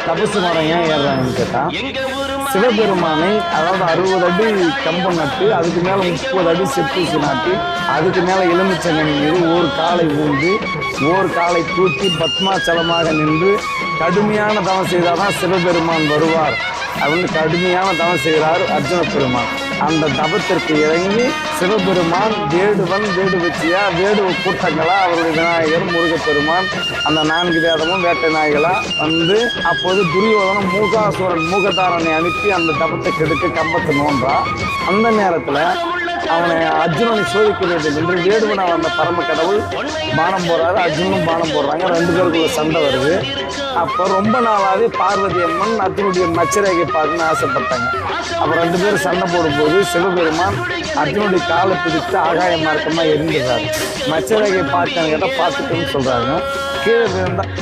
தபசு மரம் ஏன் ஏறுறாங்கன்னு கேட்டால், சிவபெருமானை அதாவது 60 அடி கம்பம் நட்டு அதுக்கு மேலே 30 அடி செப்பூசி நாட்டி அதுக்கு மேலே எலுமிச்சங்கனி மீது ஒரு காலை ஊன்றி ஒரு காலை தூக்கி பத்மாச்சலமாக நின்று கடுமையான தவம் செய்தால் தான் சிவபெருமான் வருவார். அது வந்து கடுமையான தவம் செய்கிறார் அர்ஜுன பெருமான். அந்த தபத்திற்கு இறங்கி சிவபெருமான் வேடுவச்சியா வேடுவ கூட்டங்களா அவருடைய விநாயகர் முருகப்பெருமான் அந்த 4 வேதமும் வேட்டை நாய்களா வந்து அப்போது துரியோதனம் மூகதாரனை அனுப்பி அந்த தபத்தை கெடுக்க கம்பத்தை நோன்றா. அந்த நேரத்தில் அவனை அர்ஜுனனை சோதிக்க வேண்டும் என்று வேடுவனா வந்த பரம கடவுள் பானம் போடுறாரு, அர்ஜுனும் பானம் போடுறாங்க. 2 பேருக்குள்ள சண்டை வருது. அப்போ ரொம்ப நாளாகவே பார்வதி அம்மன் அர்ஜுனுடைய மச்சரேகை பார்க்கணும்னு ஆசைப்பட்டாங்க. அப்போ 2 பேரும் சண்டை போடும்போது சிவபெருமான் அர்ஜுனுடைய காலை பிடித்து ஆகாய மார்க்கமாக எரிஞ்சுறாரு. மச்சரேகை பார்த்தாங்க கேட்டால் பார்த்துட்டுன்னு சொல்கிறாங்க. கீழே இருந்தால்